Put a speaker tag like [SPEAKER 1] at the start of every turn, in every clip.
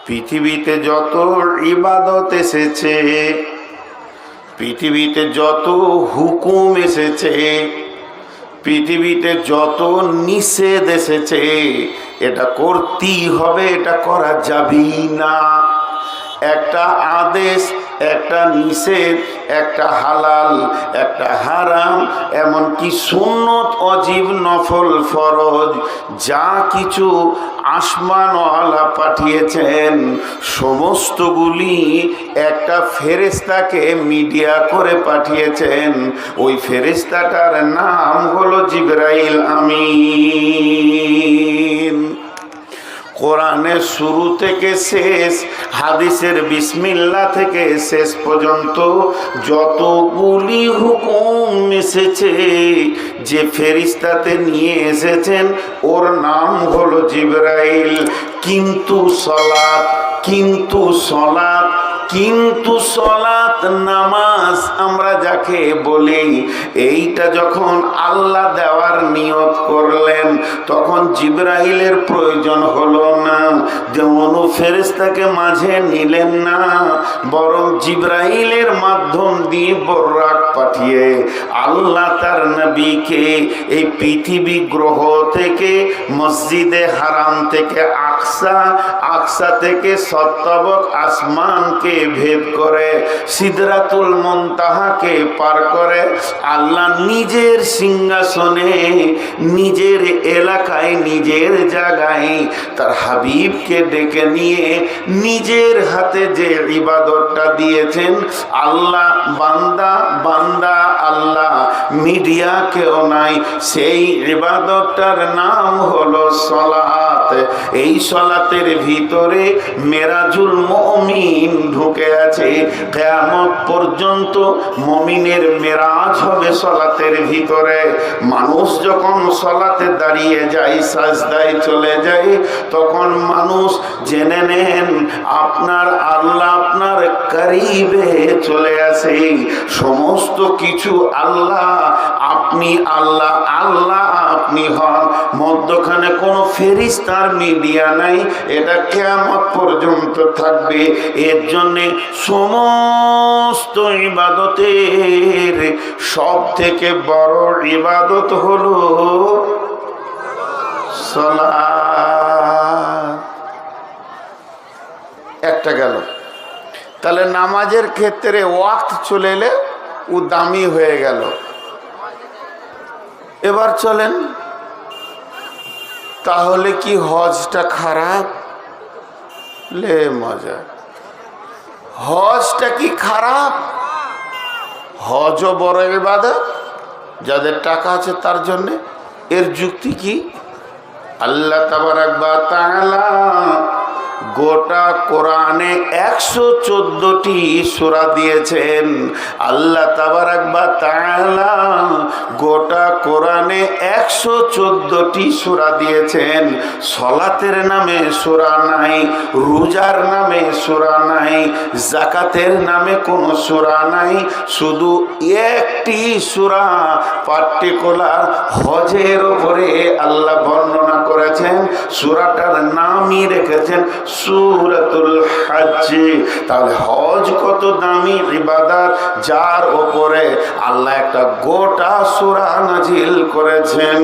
[SPEAKER 1] পৃথিবীতে যত ইবাদত এসেছে, পৃথিবীতে যত হুকুম এসেছে, পৃথিবীতে যত নিষেধ এসেছে, এটা করতেই হবে, এটা করা যাবেই না। একটা আদেশ, একটা নিষেধ, একটা হালাল, একটা হারাম, এমনকি সুন্নত, অজিব, নফল, ফরজ, যা কিছু আসমানওয়ালা পাঠিয়েছেন সমস্তগুলি একটা ফেরেশতাকে মিডিয়া করে পাঠিয়েছেন। ওই ফেরেশতাটার নাম হলো জিবরাইল আমিন। কোরআনের শুরু থেকে শেষ, হাদিসের বিসমিল্লাহ থেকে শেষ পর্যন্ত যতগুলি হুকুম এসেছে, যে ফেরেশতাতে নিয়ে এসেছেন ওর নাম হলো জিবরাইল। কিন্তু সলাত, কিন্তু সলাত, কিন্তু সলাত, নামাজ আমরা যাকে বলি, এইটা যখন আল্লাহ দেওয়ার নিয়ত করলেন তখন জিবরাইলের প্রয়োজন হলো না, যেমন ফেরেশতাকে মাঝে নিলেন না, বরং জিবরাইলের মাধ্যম দিয়ে বরাক পাঠিয়ে আল্লাহ তার নবীকে এই পৃথিবী গ্রহ থেকে মসজিদে হারাম থেকে আকসা, আকসা থেকে সত্তবক আসমানকে ভেদ করে সিদরাতুল মুনতাহাকে পার করে আল্লাহ নিজের সিংহাসনে, নিজের এলাকায়, নিজের জায়গায় তার হাবিবকে ডেকে নিয়ে নিজের হাতে যে ইবাদতটা দিয়েছেন, আল্লাহ বান্দা, বান্দা আল্লাহ, মিডিয়া কেউ নাই, সেই ইবাদতটার নাম হলো সলাত। এই সলাতের ভিতরে মেরাজুল মুমিন ঢুকে আছে। কিয়ামত পর্যন্ত মুমিনের মেরাজ হবে সলাতের ভিতরে। মানুষ যখন সলাতে দাঁড়িয়ে যায়, সাজদায় চলে যায়, তখন মানুষ জেনে নেন আপনার আল্লাহ আপনার করিবে চলে আসে। সমস্ত কিছু আল্লাহ, আপনি আল্লাহ, আল্লাহ আপনি হন, মধ্যখানে কোনো ফেরেশতার মিডিয়া নাই। এটা কিয়ামত পর্যন্ত থাকবে। এর জন্যে সমস্ত ইবাদতের সব থেকে বড় ইবাদত হলো সালাত। একটা গেল। তাহলে নামাজের ক্ষেত্রে ওয়াক্ত চলে এলে ও দামি হয়ে গেল। এবার চলেন, তাহলে কি হজটা খারাপ? লে মজা, হজটা কি খারাপ? হজও বড় ইবাদত, যাদের টাকা আছে তার জন্যে। এর যুক্তি কি? আল্লাহ তাবারাক ওয়া তাআলা গোটা কোরআনে 114টি সূরা দিয়েছেন। আল্লাহ তাবারাক ওয়া তাআলা গোটা কোরআনে 114টি সূরা দিয়েছেন। সলাতের নামে সূরা নাই, রোজার নামে সূরা নাই, যাকাতের নামে কোনো সূরা নাই, শুধু একটি সূরা পার্টিকুলার হজের উপরে আল্লাহ বর্ণনা করেছেন। সূরাটার নামই রেখেছেন সূরাতুল হজ। তাহলে হজ কত দামি ইবাদত, যার উপরে আল্লাহ একটা গোটা সূরা নাজিল করেছেন।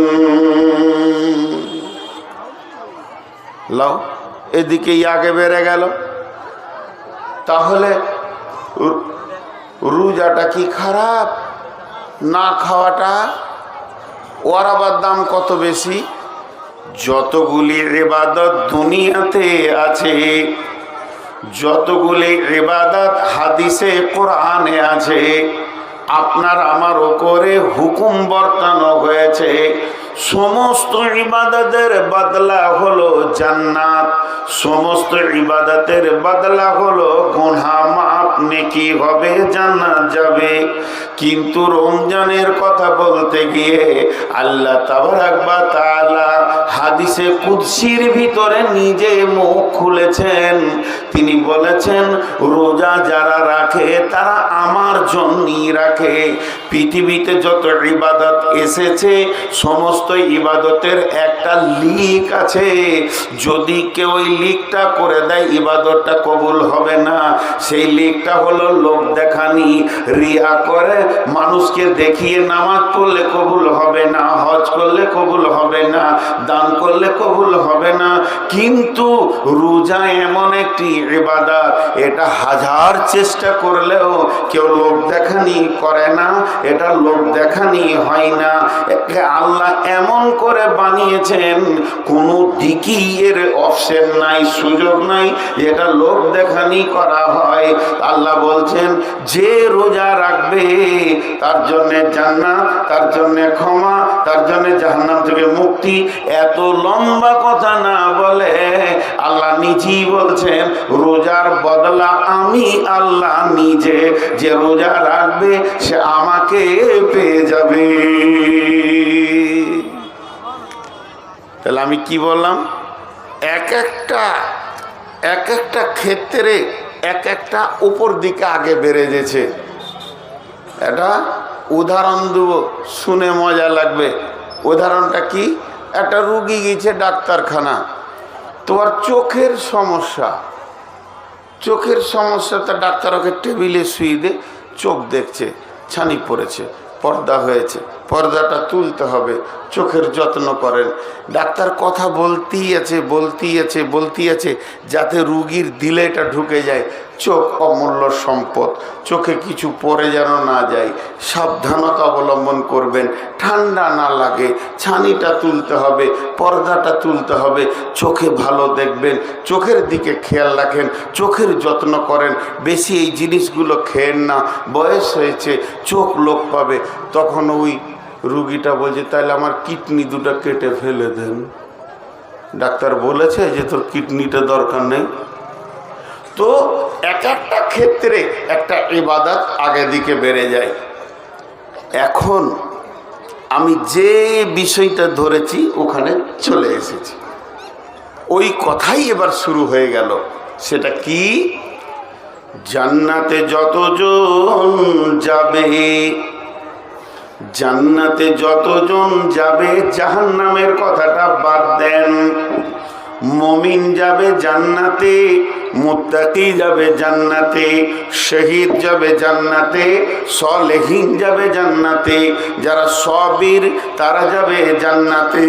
[SPEAKER 1] লাও, এদিকে আগে বেড়ে গেল। তাহলে রোজাটা কি খারাপ? না খাওয়াটা? ওর আবার দাম কত বেশি? যতগুলি ইবাদত দুনিয়াতে আছে, যতগুলি ইবাদত হাদিসে কোরআনে আছে, আপনার আমার উপরে হুকুম বর্তানো হয়েছে, সমস্ত ইবাদতের বদলা হলো জান্নাত, সমস্ত ইবাদতের বদলা হলো গুনাহ মাফ, নেকি হবে, জান্নাত যাবে। কিন্তু রমজানের কথা বলতে গিয়ে আল্লাহ তাবারাক ওয়া তাআলা হাদিসে কুদসির ভিতরে নিজে মুখ খুলেছেন। তিনি বলেছেন, রোজা যারা রাখে তারা আমার জন্যই রাখে। পৃথিবীতে যত ইবাদত এসেছে সমস্ত সমস্ত ইবাদতের একটা লিক আছে, যদি কেউ ওই লিকটা করে দেয় ইবাদতটা কবুল হবে না। সেই লিকটা হলো লোক দেখানি, রিয়া করে মানুষকে দেখিয়ে নামাজ পড়লে কবুল হবে না, হজ করলে কবুল হবে না, দান করলে কবুল হবে না। কিন্তু রোজা এমন একটি ইবাদত, এটা হাজার চেষ্টা করলেও কেউ লোক দেখানি করে না, এটা লোক দেখানি হয় না। একে আল্লাহ এমন করে বানিয়েছেন, কোনো দিকই এর অপশন নাই, সুযোগ নাই, এটা লোক দেখানি করা হয়। আল্লাহ বলছেন যে রোজা রাখবে তার জন্যে জান্নাত, তার জন্যে ক্ষমা, তার জন্যে জাহান্নাম থেকে মুক্তি। এত লম্বা কথা না বলে আল্লাহ নিজেই বলছেন রোজার বদলা আমি আল্লাহ নিজে, যে রোজা রাখবে সে আমাকে পেয়ে যাবে। তাহলে আমি কি বললাম, এক একটা ক্ষেত্রে এক একটা উপর দিকে আগে বেড়ে গেছে। এটা উদাহরণ দেব, শুনে মজা লাগবে। উদাহরণটা কি, একটা রুগী গেছে ডাক্তারখানা, তোমার চোখের সমস্যা, তা ডাক্তার ওকে টেবিলে শুয়ে দে, চোখ দেখছে, ছানি পড়েছে, পর্দা হয়েছে, পর্দাটা তুলতে হবে, চোখের যত্ন করেন। ডাক্তার কথা বলতেই আছে যাতে রুগীর দিলে এটা ঢুকে যায়। চোখ অমূল্য সম্পদ, চোখে কিছু পড়ে যেন না যায়, সাবধানতা অবলম্বন করবেন, ঠান্ডা না লাগে, ছানিটা তুলতে হবে, পর্দাটা তুলতে হবে, চোখে ভালো দেখবেন, চোখের দিকে খেয়াল রাখেন, চোখের যত্ন করেন, বেশি এই জিনিসগুলো খেয়েন না, বয়স হয়েছে, চোখ লোপ পাবে। তখন ওই রুগীটা বলছে তাহলে আমার কিডনি দুটো কেটে ফেলে দেন। ডাক্তার বলেছে যে তোর কিডনিটা দরকার নেই। তো এক একটা ক্ষেত্রে একটা ইবাদত আগে দিকে বেড়ে যায়। এখন আমি যে বিষয়টা ধরেছি ওখানে চলে এসেছি, ওই কথাই এবার শুরু হয়ে গেল। সেটা কি, জান্নাতে যতজন যাবে, জান্নাতে যতজন যাবে, জাহান্নামের কথাটা বাদ দেন। মুমিন যাবে জান্নাতে, মুত্তাকি যাবে জান্নাতে, শহীদ যাবে জান্নাতে, সালেহীন যাবে জান্নাতে, যারা সাবির তারা যাবে জান্নাতে,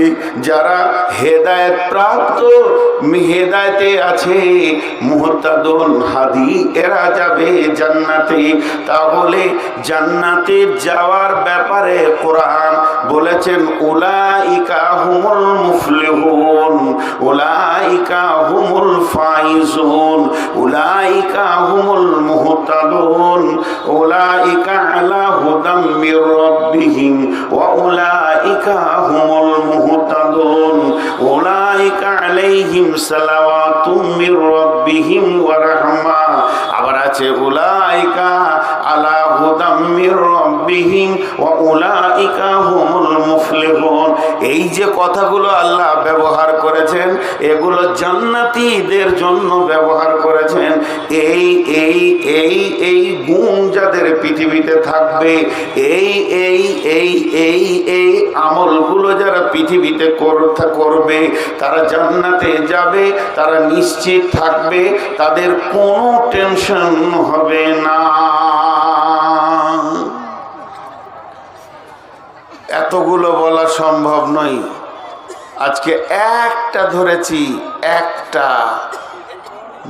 [SPEAKER 1] যারা হেদায়েত প্রাপ্ত হেদায়েতে আছে, মুহতাদুন হাদি, এরা যাবে জান্নাতে। তাহলে জান্নাতে যাওয়ার ব্যাপারে কোরআন বলেছেন উলাইকা হুমুল মুফলিহুন, উলাইকা হুমুল ফাইজুন, উলাইকা হুমুল মুহতাদুন, উলাইকা আলা হুদাম মির রাব্বিহিম ওয়া উলাইকা হুমুল মুহতাদুন, উলাইকা আলাইহিম সালাওয়াতুম মির রাব্বিহিম ওয়া রাহমা। আবার আছে উলাইকা আলা হুদাম মির রাব্বিহিম ওয়া উলাইকা হুমুল মুফলিহুন। এই যে কথাগুলো আল্লাহ ব্যবহার করেছেন, এগুলো জান্নাতীদের জন্য ব্যবহার করেছেন। এই এই এই এই গুণ যাদের পৃথিবীতে থাকবে, এই এই এই এই এই আমলগুলো যারা পৃথিবীতে করবে, তারা জান্নাতে যাবে, তারা নিশ্চিত থাকবে, তাদের কোনো টেনশন হবে না। এতগুলো বলা সম্ভব নয়, আজকে একটা ধরেছি, একটা।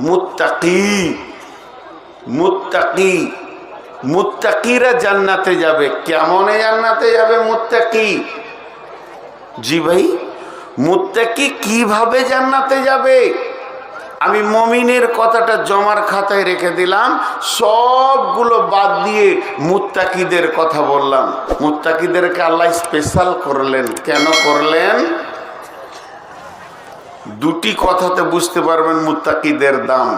[SPEAKER 1] মুত্তাকি, মুত্তাকি, মুত্তাকিরা জান্নাতে যাবে। কেমনে জান্নাতে যাবে মুত্তাকি? জি ভাই, মুত্তাকি কিভাবে জান্নাতে যাবে? আমি মুমিনের কথাটা জমার খাতায় রেখে দিলাম, সবগুলো বাদ দিয়ে মুত্তাকিদের কথা বললাম। মুত্তাকিদেরকে আল্লাহ স্পেশাল করলেন। কেন করলেন? দুটি কথাতে বুঝতে পারবেন মুত্তাকিদের দাম।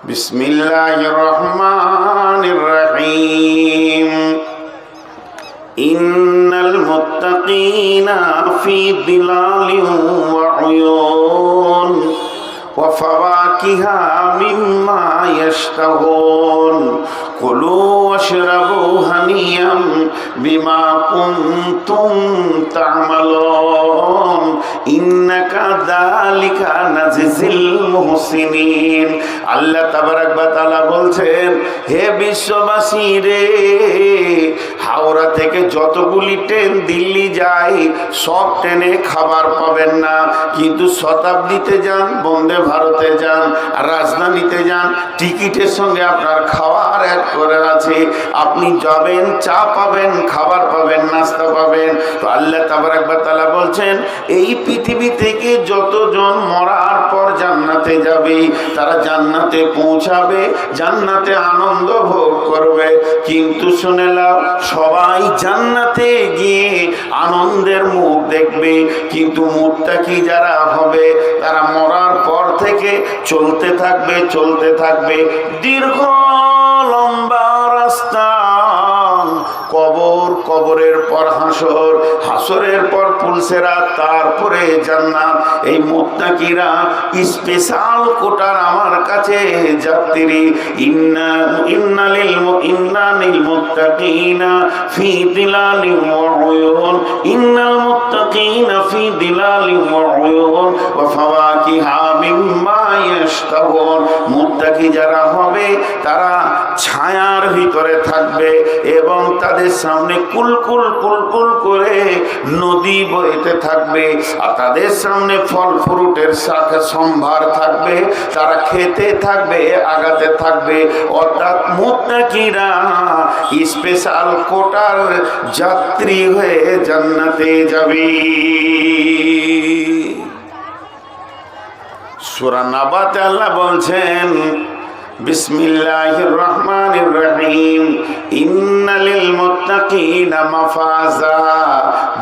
[SPEAKER 1] বিসমিল্লাহির রহমানির রহিম। ইন্নাল মুত্তাকিনা ফি দিলালিন ওয়া উয়ুন وفواكه مما يشتهون كلوا واشربوا هنيئا بما كنتم تعملون إنا كذلك نجزي المحسنين আল্লাহ তাবারক ওয়া তাআলা বলছেন, হে বিশ্ববাসী রে, হাওড়া থেকে যতগুলি ট্রেন দিল্লি যায় সব ট্রেনে খাবার পাবেন না, কিন্তু শতাব্দীতে যান, বন্দে ভারতে যান, আর রাজধানীতে যান, টিকিটের সঙ্গে আপনার খাওয়ার এক করে আছে। আপনি যাবেন, চা পাবেন, খাবার পাবেন, নাস্তা পাবেন। তো আল্লাহ তাবারক ওয়া তাআলা বলছেন, এই পৃথিবী থেকে যতজন মরার পর জান্নাতে যাবে তারা জান্নাতে পৌঁছাবে, জান্নাতে আনন্দ ভোগ করবে। কিন্তু শুনে নাও, সবাই জান্নাতে গিয়ে আনন্দের মুখ দেখবে, কিন্তু মুত্তাকি যারা হবে তারা মরার পর থেকে চলতে থাকবে, চলতে থাকবে, দীর্ঘ লম্বা রাস্তা, কবর, কবরের পর হাসর, হাসরের পর পুলসেরাত, তারপরে জান্নাত। এই মুত্তাকিরা স্পেশাল কোটার আমার কাছে যাত্রী। ইন্না লিল মুত্তাকিনা ফি দিলালিন ওয়া উয়ুন, ইন্নাল মুত্তাকিনা ফি দিলালিন ওয়া উয়ুন ওয়া ফাওয়াকিহা মিম্মা ইয়াশতাহুন। মুত্তাকি যারা হবে তারা ছায়ার ভিতরে থাকবে এবং তাদের সামনে কুলকুল কুলকুল করে নদী বইতে থাকবে, আর তাদের সামনে ফল ফ্রুটের শাখা সম্ভার থাকবে, তারা খেতে থাকবে, আগাতে থাকবে। অর্থাৎ মুত্তাকিরা স্পেশাল কোটার যাত্রী হয়ে জান্নাতে যাবে। সূরা নাবাতে আল্লাহ বলছেন, বিসমিল্লাহির রহমানির রহিম, ইন্নালিল মুত্তাকিনা মাফাজা।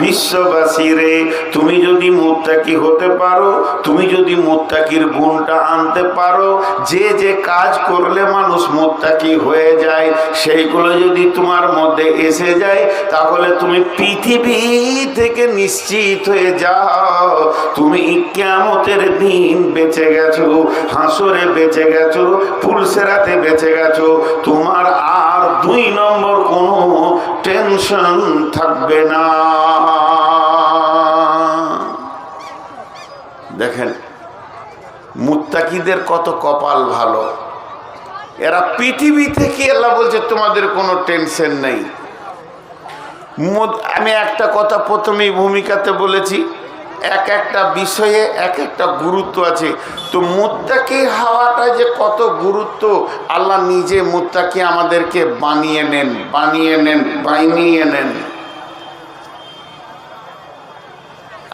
[SPEAKER 1] বিশ্ববাসীরে, তুমি যদি মুত্তাকি হতে পারো, তুমি যদি মুত্তাকির গুণটা আনতে পারো, যে যে কাজ করলে মানুষ মুত্তাকি হয়ে যায় সেইগুলো যদি তোমার মধ্যে এসে যায়, তাহলে তুমি পৃথিবী থেকে নিশ্চিত হয়ে যাও, তুমি কিয়ামতের দিন বেঁচে গেছো, হাসরে বেঁচে গেছো, পুলসেরাতে বেঁচে গেছো। তোমার আর 2 নম্বর কোনো টেনশন থাকবে না। দেখেন মুত্তাকিদের কত কপাল ভালো, এরা পৃথিবী থেকে আল্লাহ বলছে তোমাদের কোনো টেনশন নেই। আমি একটা কথা প্রথমেই ভূমিকাতে বলেছি, এক একটা বিষয়ে এক একটা গুরুত্ব আছে। তো মুত্তাকি হওয়াটা যে কত গুরুত্ব, আল্লাহ নিজে মুত্তাকি আমাদেরকে বানিয়ে নেন।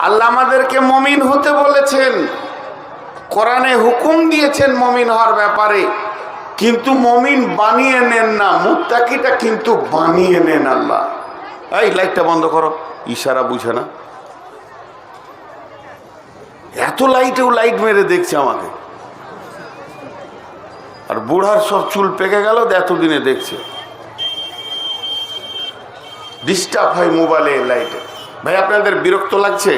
[SPEAKER 1] আল্লাহ আমাদেরকে মুমিন হতে বলেছেন, কোরআনে হুকুম দিয়েছেন মুমিন হওয়ার ব্যাপারে, কিন্তু মুমিন বানিয়ে নেন না, মুত্তাকিটা কিন্তু বানিয়ে নেন আল্লাহ। এই লাইটটা বন্ধ করো, ইশারা বুঝে না। এত লাইটেও লাইট মেরে দেখছে আমাকে, আর বুড়ার সব চুল পেকে গেল, এতদিনে দেখছে। ডিস্টার্ব হয় মোবাইলে লাইটে। ভাই আপনাদের বিরক্ত লাগছে?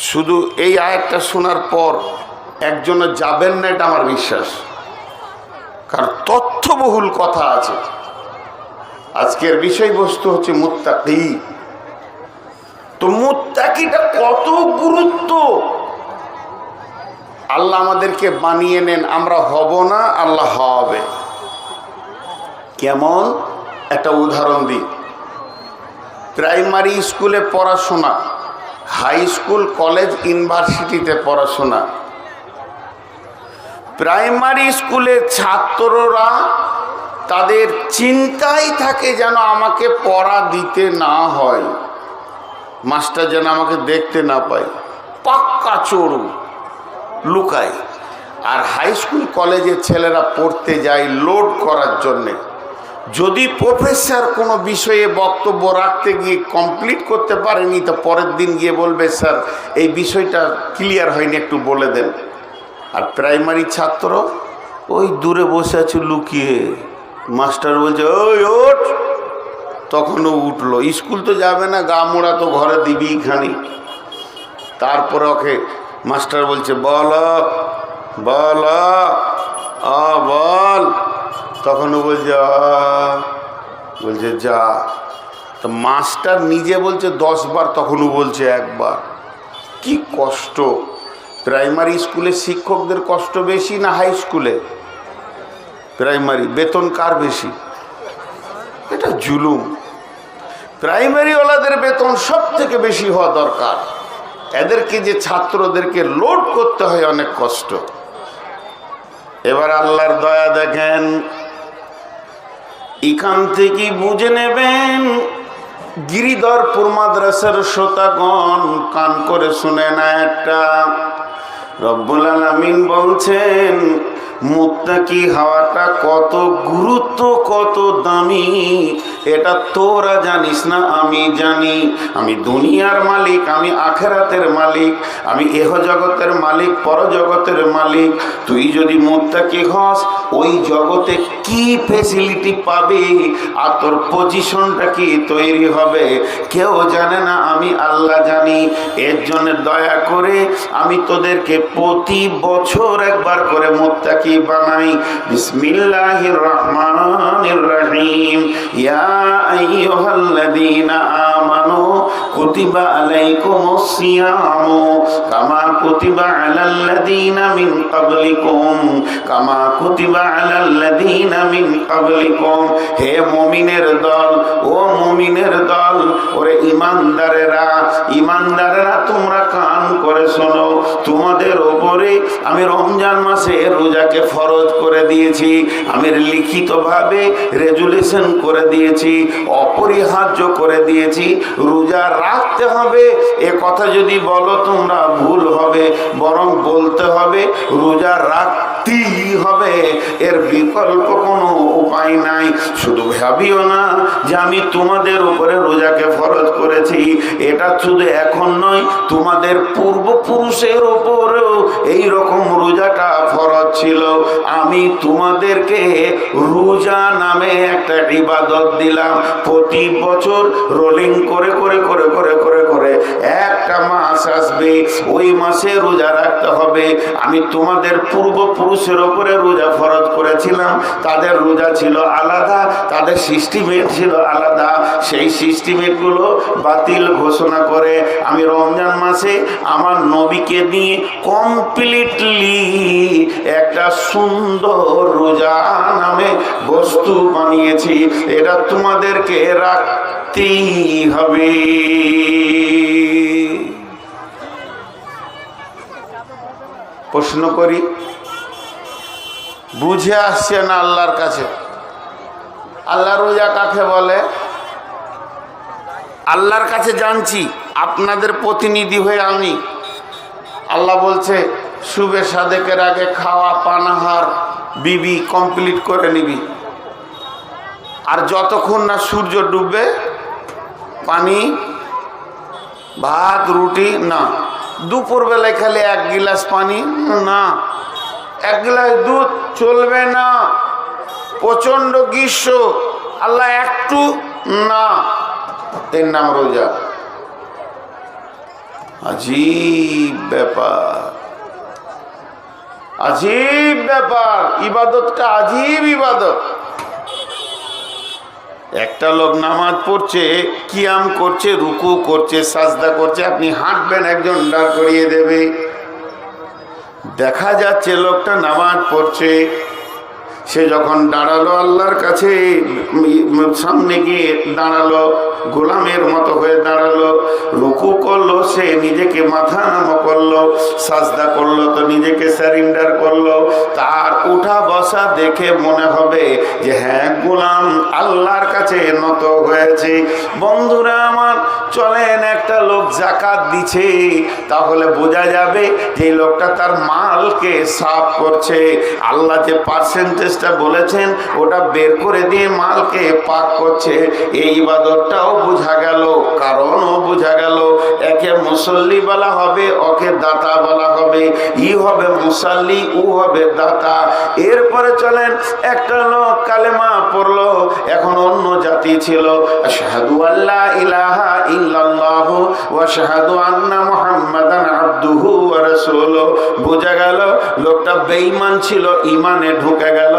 [SPEAKER 1] শুধু এই আয়াতটা শোনার পর একজনে যাবেন না, এটা আমার বিশ্বাস, কারণ তথ্যবহুল কথা আছে। আজকের বিষয়বস্তু হচ্ছে মুত্তাকি। তো মুত্তাকিটা কত গুরুত্ব, আল্লাহ আমাদেরকে বানিয়ে নেন, আমরা হব না, আল্লাহ হবে। কেমন একটা উদাহরণ দিই। প্রাইমারি স্কুলে পড়াশোনা, হাই স্কুল, কলেজ, ইউনিভার্সিটিতে পড়াশোনা। প্রাইমারি স্কুলের ছাত্ররা তাদের চিন্তাই থাকে যেন আমাকে পড়া দিতে না হয়, মাস্টার যেন আমাকে দেখতে না পায়, পাক্কা চোরু লুকায়। আর হাই স্কুল কলেজের ছেলেরা পড়তে যায় লোড করার জন্যে। যদি প্রফেসর কোনো বিষয়ে বক্তব্য রাখতে গিয়ে কমপ্লিট করতে পারেনি, তো পরের দিন গিয়ে বলবে, স্যার এই বিষয়টা ক্লিয়ার হয়নি, একটু বলে দেন। আর প্রাইমারি ছাত্র ওই দূরে বসে আছে লুকিয়ে, মাস্টার বলছে ওই ওঠ, তখনও উঠলো। স্কুল তো যাবে না, গা মোড়া তো ঘরে দিবি খানি। তারপরে ওকে মাস্টার বলছে বল বল বল, তখনও বলছে বলছে যা। তো মাস্টার নিজে বলছে 10 বার, তখনও বলছে একবার। কি কষ্ট! প্রাইমারি স্কুলে শিক্ষকদের কষ্ট বেশি না হাই স্কুলে? প্রাইমারি বেতন কার বেশি? এটা জুলুম। প্রাইমারিওয়ালাদের বেতন সব থেকে বেশি হওয়া দরকার। এদেরকে যে ছাত্রদেরকে লোড করতে হয় অনেক কষ্ট। এবার আল্লাহর দয়া দেখেন, এখান থেকে বুঝে নেবেন। গিরিধরপুর মাদ্রাসার শ্রোতাগণ কান করে শুনে না, একটা রব্বুল আলামিন বলছেন মুত্তাকি হওয়াটা কত গুরুত্ব, কত দামি, এটা তোরা জানিস না, আমি জানি। আমি দুনিয়ার মালিক, আমি আখেরাতের মালিক, আমি এহ জগতের মালিক, পরজগতের মালিক। তুই যদি মুত্তাকি হস, ওই জগতে কি ফেসিলিটি পাবি আর তোর পজিশনটা কি তৈরি হবে কেউ জানে না, আমি আল্লাহ জানি। এর জন্য দয়া করে আমি তোদেরকে প্রতি বছর একবার করে মুত্তাকি বানাই। বিসমিল্লাহির রহমানির রহিম। ইয়া আইয়ুহাল্লাযীনা আমানু কুতিবা আলাইকুমুস সিয়ামু কামা কুতিবা আলাল্লাযীনা মিন ক্বাবলিকুম কামা কুতিবা আলাল্লাযীনা মিন ক্বাবলিকুম। হে মুমিনের দল, ও মুমিনের দল, ওরে ঈমানদারেরা, ঈমানদারেরা তোমরা কান করে শোনো। তোমাদের ওপরে আমি রমজান মাসে রোজাকে ফরজ করে দিয়েছি। আমি লিখিতভাবে রেজুলেশন করে দিয়েছি, অপরিহার্য করে দিয়েছি। রোজা রাখতে হবে, এ কথা যদি বলো তোমরা ভুল হবে। বরং বলতে হবে রোজা রাখতেই হবে, এর বিকল্প কোনো উপায় নাই। শুধু ভাবিও না যে আমি তোমাদের উপরে রোজাকে ফরজ করেছি। এটা শুধু এখন নয়, তোমাদের পূর্বপুরুষের ওপরেও এই রকম রোজাটা ফরজ ছিল। আমি তোমাদেরকে রোজা নামে একটা ইবাদত দিলাম। প্রতি বছর রোলিং করে করে করে করে করে করে একটা মাস আসবে, ওই মাসে রোজা রাখতে হবে। আমি তোমাদের পূর্বপুরুষের ওপরে রোজা ফরজ করেছিলাম। তাদের রোজা ছিল আলাদা, তাদের সিস্টেমেট ছিল আলাদা। সেই সিস্টেমেটগুলো বাতিল ঘোষণা করে আমি রমজান মাসে আমার নবীকে দিয়ে কমপ্লিটলি একটা সুন্দর রোজা নামে বস্তু বানিয়েছি। এটা তোমাদেরকে রাখতেই হবে। প্রশ্ন করি, বুঝে আসছে না আল্লাহর কাছে? আল্লাহ রোজা কাকে বলে? আল্লাহর কাছে জানছি, আপনাদের প্রতিনিধি হয়ে আমি। আল্লাহ বলছে শুবে সাদেকের আগে খাওয়া পানাহার বিবি কমপ্লিট করে নিবি, আর যতক্ষণ না সূর্য ডুববে পানি ভাত রুটি না। দুপুর বেলায় খালি 1 গিলাস পানি না, 1 গিলাস দুধ চলবে না। প্রচন্ড গ্রীষ্ম, আল্লাহ একটু না, এর নাম রোজা। আজীব ব্যাপার, আজীব ব্যাপার। ইবাদতটা আজীব ইবাদত। একটা লোক নামাজ পড়ছে, কিয়াম করছে, রুকু করছে, সাজদা করছে, আপনি হাঁটবেন, একজন দাঁড় করিয়ে দেবে। দেখা যাচ্ছে লোকটা নামাজ পড়ছে, সে যখন দাঁড়ালো আল্লাহর কাছে সামনে গিয়ে দাঁড়ালো, গোলামের মতো হয়ে দাঁড়ালো, রুকু করলো, সে নিজেকে মাথা নামা করলো, সাজদা করলো তো নিজেকে সারেন্ডার করলো। তার উঠা বসা দেখে মনে হবে যে হ্যাঁ গোলাম আল্লাহর কাছে নত হয়েছে। বন্ধুরা আমার, চলেন একটা লোক যাকাত দিচ্ছে, তাহলে বোঝা যাবে যে লোকটা তার মালকে সাফ করছে। আল্লাহ যে পার্সেন্টেজটা বলেছেন ওটা বের করে দিয়ে মালকে পাক করছে। এই ইবাদতটাও বোঝা গেল, কারণও বোঝা গেল। একে মুসল্লি বলা হবে, ওকে দাতা বলা হবে। ই হবে মুসাল্লি, ও হবে দাতা। এরপরে চলেন, একটা লোক কালেমা পড়লো, এখন অন্য জাতি ছিল, আশহাদু আল্লা ইলাহা ইল্লাল্লাহু ওয়া আশহাদু আন্না মুহাম্মাদান আবদুহু ওয়া রাসূলুহু। বোঝা গেল লোকটা বেঈমান ছিল, ঈমানে ঢুকে গেল,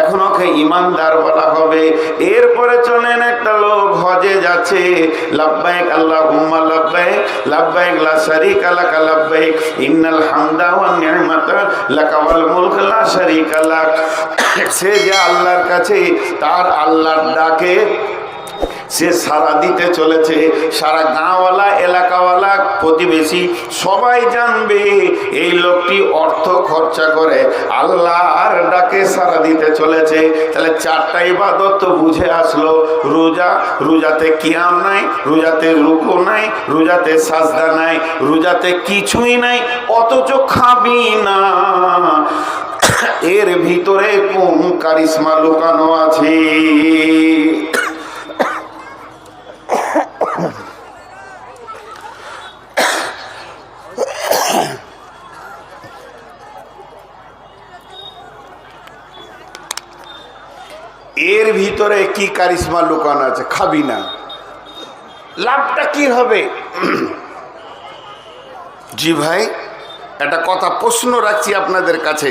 [SPEAKER 1] এখন ওকে ঈমানদার বলা হবে। এরপরে চলেন, একটা লোক হজে যাচ্ছে, লাব্বাইক আল্লাহুম্মা লাব্বাইক লাব্বাইক লা শারীকা লাকা লাব্বাইক ইন্নাল হামদা ওয়ান নি'মাতা লাকা ওয়াল মুলক লা শারীকা লাক। সে যে আল্লাহর কাছে তার আল্লাহর ডাকে সে সারা দিতে চলেছে, সারা গাঁওয়ালা এলাকাওয়ালা প্রতিবেশী সবাই জানবে এই লোকটি অর্থ খরচা করে আল্লাহর ডাকে সারা দিতে চলেছে। তাহলে চারটা ইবাদত তো বুঝে আসলো, রোজা, রোজাতে কিয়াম নাই, রোজাতে রুকু নাই, রোজাতে সাজদা নাই, রোজাতে কিছুই নাই, অথচ খাবি না। এর ভিতরে কোন কারিশমা লুকানো আছে? এর ভিতরে কি কারিশমা লুকানো আছে? খাবি না, লাভটা কি হবে? জি ভাই, একটা কথা প্রশ্ন রাখছি আপনাদের কাছে।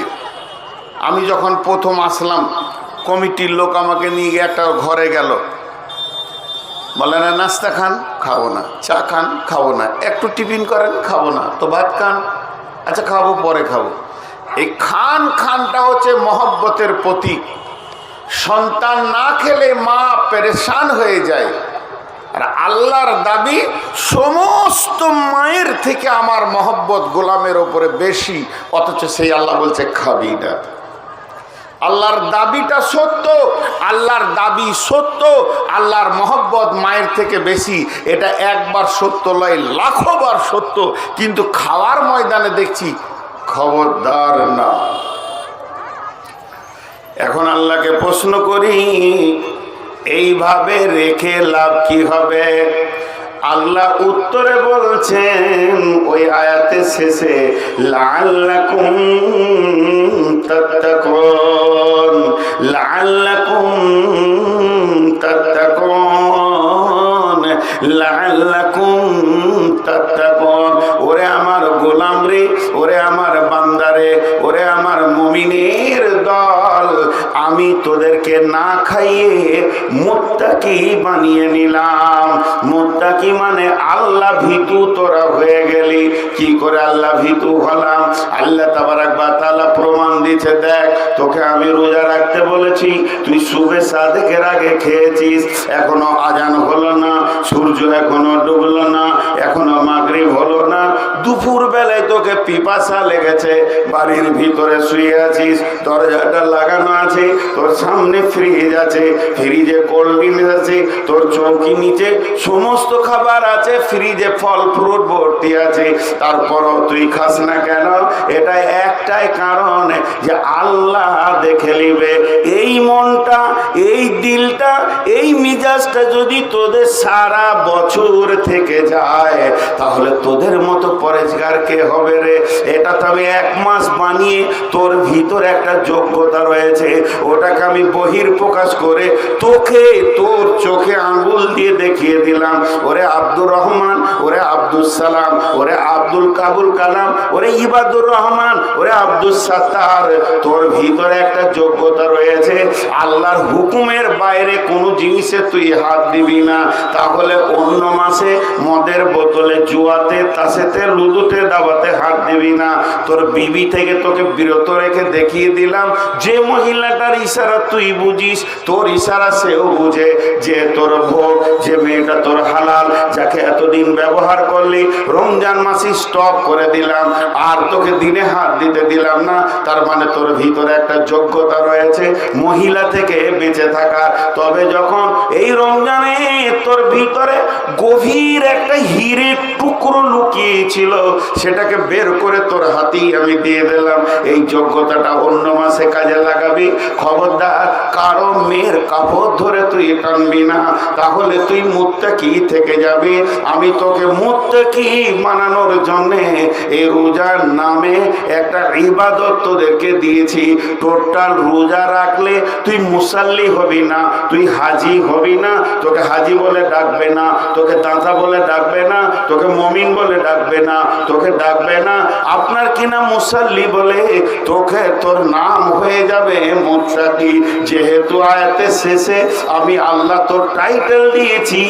[SPEAKER 1] আমি যখন প্রথম আসলাম, কমিটির লোক আমাকে নিয়ে গিয়ে একটা ঘরে গেল, বলে না নাস্তা খান, খাবো না, চা খান, খাবো না, একটু টিফিন করেন, খাবো না, তো ভাত খান, আচ্ছা খাবো, পরে খাবো। এই খানটা হচ্ছে মহব্বতের প্রতীক। সন্তান না খেলে মা পেরেশান হয়ে যায়, আর আল্লাহর দাবি সমস্ত মায়ের থেকে আমার মহব্বত গোলামের ওপরে বেশি, অথচ সেই আল্লাহ বলছে খাবি না। আল্লাহর দাবিটা সত্য, আল্লাহর দাবি সত্য, আল্লাহর মহব্বত মায়ের থেকে বেশি, এটা একবার সত্য নয়, লাখবার সত্য। কিন্তু খাওয়ার ময়দানে দেখছি খবরদার না। এখন আল্লাহকে প্রশ্ন করি, এইভাবে রেখে লাভ কি হবে? আল্লাহ উত্তরে বলছেন ওই আয়াতের শেষে, লাআল্লাকুম তাত্তাকুন, লাআল্লাকুম তাত্তাকুন, লাআল্লাকুম তাত্তাকুন। ওরে আমার গোলাম রে, ওরে আমার বান্দারে, ওরে আমার মুমিনের দল, আমি তোদেরকে না খাইয়ে মুত্তাকি বানিয়ে নিলাম। মুত্তাকি মানে আল্লাহ ভীতু তোরা হয়ে গেলি। কি করে আল্লাহ ভীতু হলাম? আল্লাহ তাবারাক ওয়া তাআলা প্রমাণ দিচ্ছে, দেখ তোকে আমি রোজা রাখতে বলেছি, তুই সুবে সাদেকের আগে খেয়েছিস, এখনো আজান হলো না, সূর্য এখনো ডুবলো না, এখনো মাগরিব হলো না, দুপুর বেলায় তোকে পিপাসা লেগেছে, বাড়ির ভিতরে শুয়ে আছিস, দরজাটা লাগানো আছে, তোর সামনে ফ্রিজ আছে, ফ্রিজে কোল্ড ড্রিঙ্কস আছে, তোর চৌকি নিচে সমস্ত খাবার আছে, ফ্রিজে ফল ফ্রুট ভর্তি আছে, তারপরও তুই খাস না কেন? এটা একটাই কারণ যে আল্লাহ দেখে নিবে। এই মনটা, এই দিলটা, এই মিজাজটা যদি তোদের সারা বছর থেকে যায়, তাহলে তোদের মতো পরেজগার কে হবে রে? এটা তবে এক মাস বানিয়ে তোর ভিতর একটা যোগ্যতা রয়েছে, ওটাকে আমি বহির প্রকাশ করে তোকে তোর চোখে আঙ্গুল দিয়ে দেখিয়ে দিলাম, ওরে আব্দুর রহমান, ওরে আব্দুল সালাম, ওরে আব্দুল কাবুল কালাম, ওরে ইবাদুর রহমান, ওরে আব্দুল সাত্তার, তোর ভিতরে একটা যোগ্যতা রয়েছে। আল্লাহর হুকুমের বাইরে কোনো জিনিসে তুই হাত দিবি না, তাহলে অন্য মাসে মদের বোতলে, জুয়াতে, তাসেতে, লুদুতে, দাবাতে হাত দিবি না। তোর বিবি থেকে তোকে বিরত রেখে দেখিয়ে দিলাম, যে মহিলাটার ইশারা তুই বুঝিস, তোর ইশারা সেও বুঝে, যে তোর ভোগ, যে মেয়েটা তোর হালাল, যাকে এতদিন ব্যবহার করলি, রমজান মাসে স্টপ করে দিলাম, আর তোকে দিনে হাত দিতে দিলাম না। তার মানে তোর ভিতরে একটা যোগ্যতা রয়েছে মহিলা থেকে বেঁচে থাকার। তবে যখন এই রমজানে তোর ভিতরে গভীর একটা হীরের টুকরো লুকিয়েছিল, সেটাকে বের করে তোর হাতেই আমি দিয়ে দিলাম, এই যোগ্যতাটা অন্য মাসে কাজে লাগা লাগাবি। খবরদার কারো মেয়ের কাপড় ধরে তুই টানবি না, তাহলে তুই মুত্তাকি থেকে যাবি। আমি তোকে মুত্তাকি বানানোর জন্যে এই রোজার নামে একটা ইবাদত তোদেরকে দিয়েছি। টোটাল রোজা রাখলে তুই মুসাল্লি হবি না, তুই হাজি হবি না। তোকে হাজি বলে ডাকবে না, তোকে দাঁতা বলে ডাকবে না, তোকে মমিন বলে ডাকবে না, তোকে ডাকবে না আপনার কিনা মুসাল্লি বলে, তোকে তোর নাম হয়ে যাবে মুত্তাকি। যেহেতু আয়াতের শেষে আমি আল্লাহ তোর টাইটেল দিয়েছি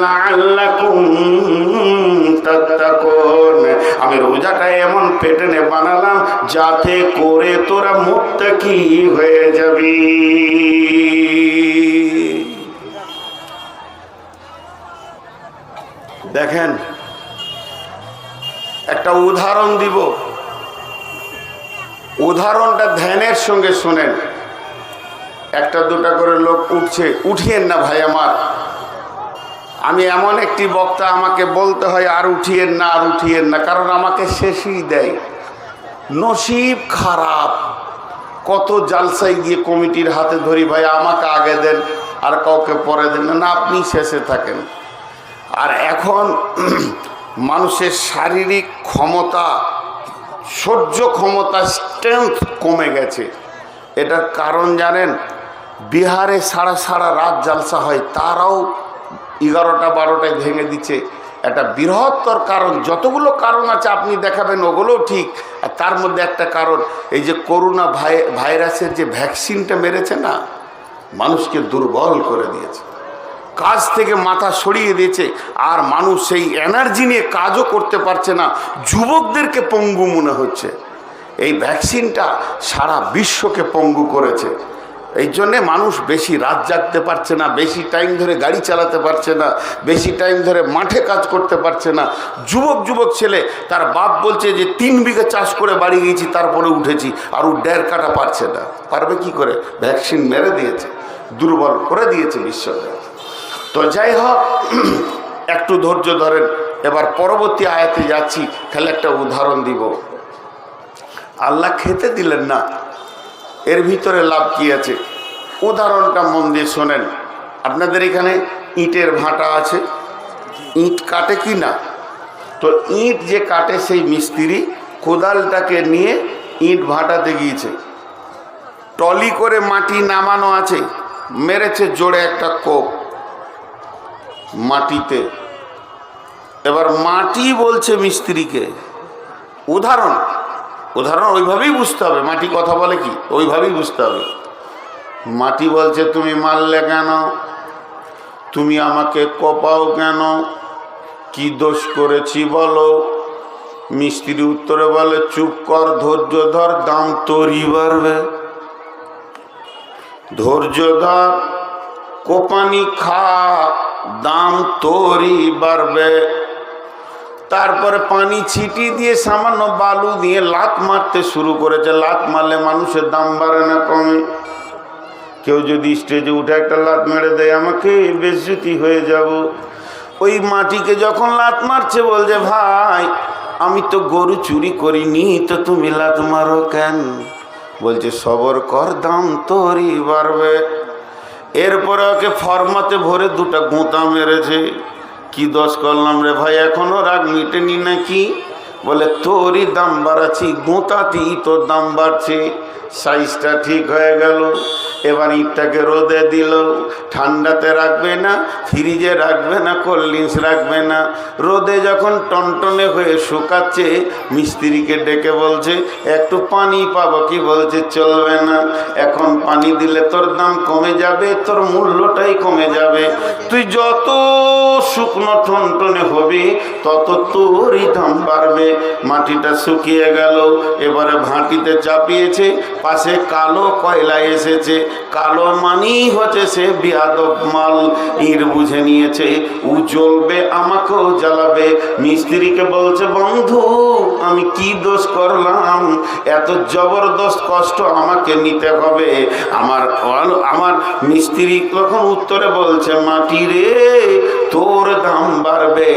[SPEAKER 1] লাআল্লাকুম তাত্তাকুন, আমি রোজাটা এমন প্যাটার্নে বানালাম যাতে করে তোরা মুত্তাকি হয়ে যাবি। দেখেন একটা উদাহরণ দিব, উদাহরণটা ধ্যানের সঙ্গে শোনেন। একটা দুটা করে লোক উঠছে, উঠিয়েন না ভাই আমার, আমি এমন একটি বক্তা, আমাকে বলতে হয় আর উঠিয়েন না, আর উঠিয়েন না, কারণ আমাকে শেষই দেয়। নসিব খারাপ, কত জালসায় গিয়ে কমিটির হাতে ধরি, ভাই আমাকে আগে দেন আর কাউকে পরে দেন না, আপনি শেষে থাকেন। আর এখন মানুষের শারীরিক ক্ষমতা, সহ্য ক্ষমতা, স্ট্রেংথ কমে গেছে। এটার কারণ জানেন? বিহারে সারা সারা রাত জালসা হয়, তারাও 11টা 12টায় ভেঙে দিচ্ছে। একটা বৃহত্তর কারণ, যতগুলো কারণ আছে আপনি দেখাবেন ওগুলোও ঠিক, আর তার মধ্যে একটা কারণ এই যে করোনা ভাইরাসের যে ভ্যাকসিনটা মেরেছে না, মানুষকে দুর্বল করে দিয়েছে, কাজ থেকে মাথা সরিয়ে দিয়েছে, আর মানুষ সেই এনার্জি নিয়ে কাজও করতে পারছে না, যুবকদেরকে পঙ্গু মনে হচ্ছে। এই ভ্যাকসিনটা সারা বিশ্বকে পঙ্গু করেছে। এই জন্যে মানুষ বেশি রাত জাগতে পারছে না, বেশি টাইম ধরে গাড়ি চালাতে পারছে না, বেশি টাইম ধরে মাঠে কাজ করতে পারছে না। যুবক ছেলে, তার বাপ বলছে যে 3 বিঘা চাষ করে বাড়ি গিয়েছি, তারপরে উঠেছি, আর ও 1.5 কাঠা পারছে না। পারবে কি করে? ভ্যাকসিন মেরে দিয়েছে, দুর্বল করে দিয়েছে বিশ্বকে। তো যাই হোক, একটু ধৈর্য ধরেন। এবার পরবর্তী আয়াতে যাচ্ছি, খালি একটা উদাহরণ দিব। আল্লাহ খেতে দিলেন না, এর ভিতরে লাভ কি আছে? উদাহরণটা মন দিয়ে শোনেন। আপনাদের এখানে ইটের ভাটা আছে, ইট কাটে কি না? তো ইট যে কাটে সেই মিস্ত্রি কোদালটাকে নিয়ে ইট ভাটাতে গিয়েছে, টলি করে মাটি নামানো আছে, মেরেছে জোরে একটা কোপ মাটিতে। এবার মাটি বলছে মিস্ত্রিকে, উদাহরণ ওইভাবেই বুঝতে হবে, মাটি কথা বলে কি ওইভাবেই বুঝতে হবে। মাটি বলছে তুমি মারলে কেন, তুমি আমাকে কোপাও কেন, কি দোষ করেছি বলো? মিস্ত্রি উত্তরে বলে চুপ কর, ধৈর্য ধর, দাম তোরই বাড়বে। ধৈর্য ধর, কোপানি খা, দাম তোরই বাড়বে। তারপরে পানি ছিটি দিয়ে সামান্য বালু দিয়ে লাত মারতে শুরু করেছে। লাত মারলে মানুষের দাম বাড়ে না কমে? কেউ যদি স্টেজে উঠে একটা লাত মেরে দেয়, আমাকে বেজ্জতি হয়ে যাব। ওই মাটিকে যখন লাত মারছে বলছে ভাই আমি তো গরু চুরি করিনি, তো তুমি লাত মারো কেন? বলছে সবর কর, দাম তোরই বাড়বে। এরপরে ওকে ফরমাতে ভরে 2টা গোঁতা মেরেছে। কি দোষ করলাম রে ভাই, এখনো রাগ মিটেনি নাকি? বলে তোরই দাম বাড়াচ্ছি, গোঁতাতেই তোর দাম বাড়ছে। সাইজটা ঠিক হয়ে গেল। এবার ইটটাকে রোদে দিল, ঠান্ডাতে রাখবে না, ফ্রিজে রাখবে না, কোল্ড ড্রিঙ্কস রাখবে না। রোদে যখন টনটনে হয়ে শুকাচ্ছে, মিস্ত্রিকে ডেকে বলছে একটু পানি পাবো কি? বলছে চলবে না, এখন পানি দিলে তোর দাম কমে যাবে, তোর মূল্যটাই কমে যাবে। তুই যত শুকনো টনটনে হবি তত তোরই দাম বাড়বে। মাটিটা শুকিয়ে গেল, এবারে ভাটিতে চাপিয়েছে, পাশে কালো কয়লা এসেছে। কালো মানি হচ্ছে সে বিয়াদব মাল, ইট বুঝে নিয়েছে ও জ্বলবে, আমাকেও জ্বালাবে। মিস্ত্রিকে বলছে বন্ধু আমি কি দোষ করলাম, এত জবরদস্ত কষ্ট আমাকে নিতে হবে? আমার মিস্ত্রি তখন উত্তরে বলছে মাটি রে, তোর দাম বাড়বে।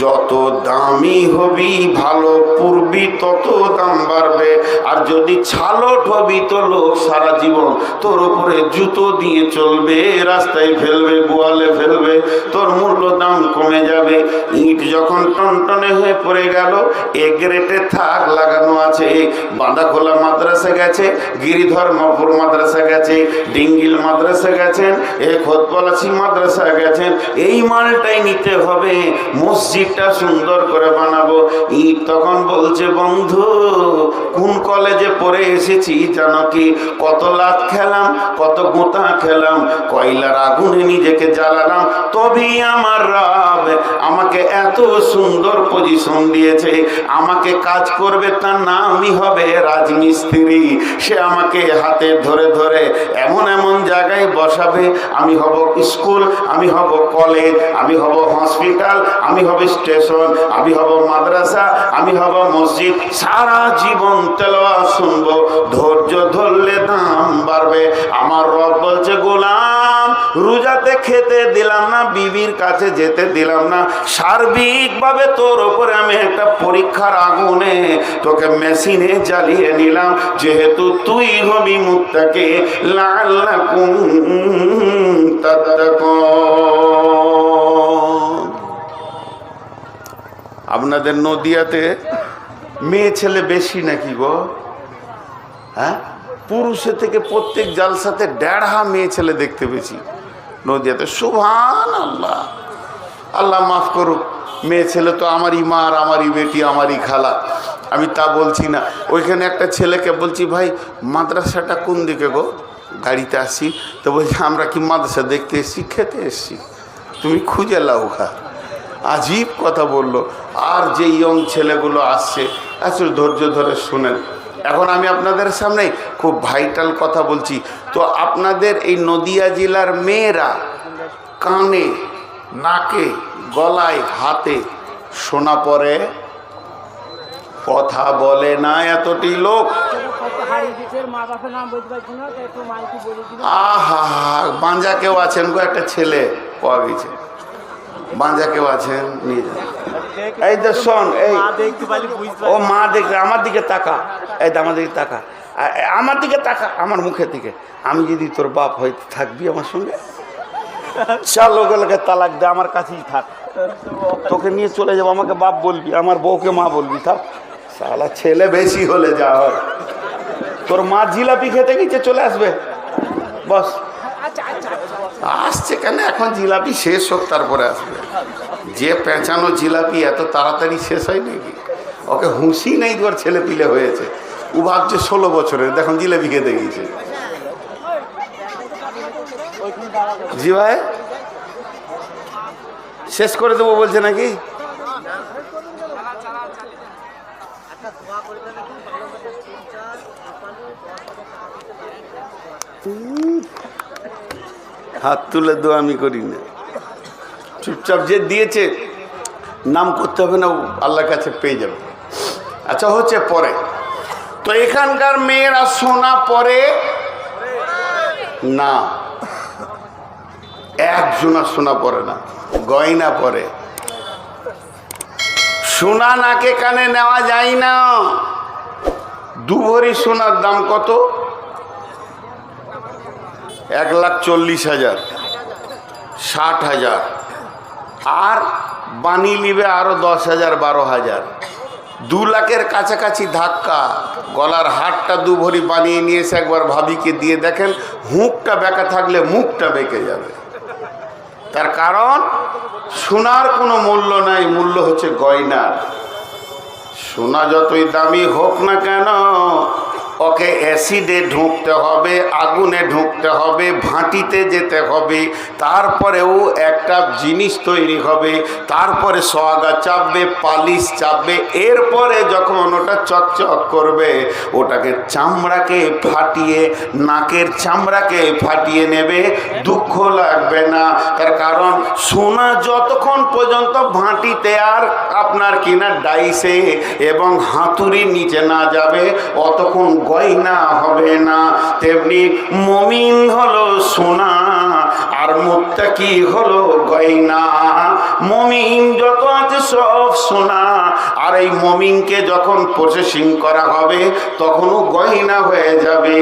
[SPEAKER 1] যত দামি হবি ভালো পূর্বি তত দাম বাড়বে। আর যদি ছালট হবি তো লোক সারা জীবন তোর উপরে জুতো দিয়ে চলবে, রাস্তায় ফেলবে, গোয়ালে ফেলবে, তোর মূল্য দাম কমে যাবে। ইট যখন টনটনে হয়ে পড়ে গেল, এ গ্রেটে থাক লাগানো আছে, বাঁধাখোলা মাদ্রাসা গেছে, গিরিধর্মপুর মাদ্রাসা গেছে, ডিঙ্গিল মাদ্রাসা গেছেন, এ খোদপলাশি মাদ্রাসা গেছেন, এই মালটাই নিতে হবে, মসজিদটা সুন্দর করে বানাবো। ইট তখন বলছে, বন্ধু কোন কলেজে পড়ে এসেছি জানো কি? কত লাত খেলাম, কত গোঁতা খেলাম, কয়লার আগুনে নিজেকে জ্বালালাম, তবেই আমার রব আমাকে এত সুন্দর পজিশন দিয়েছে। আমাকে কাজ করবে তার নামই হবে রাজমিস্ত্রি। সে আমাকে হাতে ধরে ধরে এমন এমন জায়গায় বসাবে, আমি হব স্কুল, আমি হব কলেজ, আমি হব হসপিটাল, আমি হব স্টেশন, আমি হব মাদ্রাসা, আমি হব মসজিদ। সারা জীবন তেলাওয়াত শুনবো, ধৈর্য ধরলে দাম বাড়বে। আমার রব বলছে, গোলাম রোজাতে খেতে দিলাম না, বিবির কাছে যেতে দিলাম না, সার্বিকভাবে তোর ওপরে আমি একটা পরীক্ষার আগুনে তোকে মেশিনে জ্বালিয়ে নিলাম, যেহেতু তুই হবি মুত্তাকি লাআল্লাকুম তাত্তাকুন। আপনাদের নদিয়াতে মেয়ে ছেলে বেশি নাকি গো? হ্যাঁ, পুরুষের থেকে প্রত্যেক জালসাতে 1.5 মেয়ে ছেলে দেখতে পেয়েছি নদিয়াতে। সুবহানাল্লাহ, আল্লাহ মাফ করুক। মেয়ে ছেলে তো আমারই মা, আর আমারই বেটি, আমারই খালা, আমি তা বলছি না। ওইখানে একটা ছেলেকে বলছি, ভাই মাদ্রাসাটা কোন দিকে গো? গাড়িতে আসছি তো বলছি, আমরা কি মাদ্রাসা দেখতে এসছি? খেতে এসছি, তুমি খুঁজে লাও খা। আজীব কথা বললো। আর যে ইয়ং ছেলেগুলো আসছে, আসলে ধৈর্য ধরে শুনেন। এখন আমি আপনাদের সামনে খুব ভাইটাল কথা বলছি। তো আপনাদের এই নদিয়া জেলার মেয়েরা কানে, নাকে, গলায়, হাতে সোনা পরে, কথা বলে না এতটি লোক। আহা, বাঞ্জা কেউ আছেন গো? একটা ছেলে পাওয়া গেছে, বাঞ্জা কেউ আছেন? নিয়ে যান। এই তো শোন, এই ও মা দেখবে, আমার দিকে তাকা, এই আমার দিকে তাকা, আমার দিকে তাকা, আমার মুখের দিকে। আমি যদি তোর বাপ হয়ে থাকবি আমার সঙ্গে, চার লোকে তালাক দে, আমার কাছেই থাক, তোকে নিয়ে চলে যাবো, আমাকে বাপ বলবি, আমার বউকে মা বলবি। থাক শালা, ছেলে বেশি হলে যা হয়। তোর মা জিলাপি খেতে গেছে, চলে আসবে, বস। আসছে কেন? এখন জিলাপি শেষ হোক তারপরে আসবে। যে পেঁচানো জিলাপি এত তাড়াতাড়ি শেষ হয় নাকি? ওকে হুঁশি নেই, তোর ছেলে পিলে হয়েছে। ও ভাবছে 16 বছরের, দেখুন জিলাপি খেতে গিয়েছে। জি ভাই, শেষ করে দেবো বলছে নাকি? হাত তুলে দোয়া আমি করি না, চুপচাপ যে দিয়েছে নাম করতে হবে না, আল্লাহর কাছে পেয়ে যাবে। আচ্ছা, হচ্ছে পরে তো এখানকার মেয়েরা সোনা পরে না, একজনা সোনা পরে না, গয়না পরে। সোনা নাকে কানে নেওয়া যায় না। 2 ভরি সোনার দাম কত? 1,40,000, 60,000, আর বানিয়ে নিবে আরো 10,000, 12,000, 2 লাখের কাছাকাছি ধাক্কা। গলার হারটা 2 ভরি বানিয়ে নিয়ে এসে একবার ভাবিকে দিয়ে দেখেন, হুঁকটা বেঁকা থাকলে মুখটা বেঁকে যাবে। তার কারণ সোনার কোনো মূল্য নাই, মূল্য হচ্ছে গয়নার। সোনা যতই দামি হোক না কেন, ওকে অ্যাসিডে ঢুকতে হবে, আগুনে ঢুকতে হবে, ভাঁটিতে যেতে হবে, তারপরেও একটা জিনিস তৈরি হবে, তারপরে সোহাগা চাপবে, পালিশ চাপবে, এরপরে যখন ওটা চকচক করবে, ওটাকে চামড়াকে ফাটিয়ে, নাকের চামড়াকে ফাটিয়ে নেবে, দুঃখ লাগবে না। তার কারণ সোনা যতক্ষণ পর্যন্ত ভাঁটিতে আর আপনার কিনা ডাইসে এবং হাতুড়ির নিচে না যাবে, অতক্ষণ গয়না হবে না। তেমনি মুমিন হলো সোনা, আর মুত্তাকি হলো গয়না, মুমিন যত আছে সব সোনা। আর এই মুমিনকে যখন প্রসেসিং করা হবে তখনও গয়না হয়ে যাবে।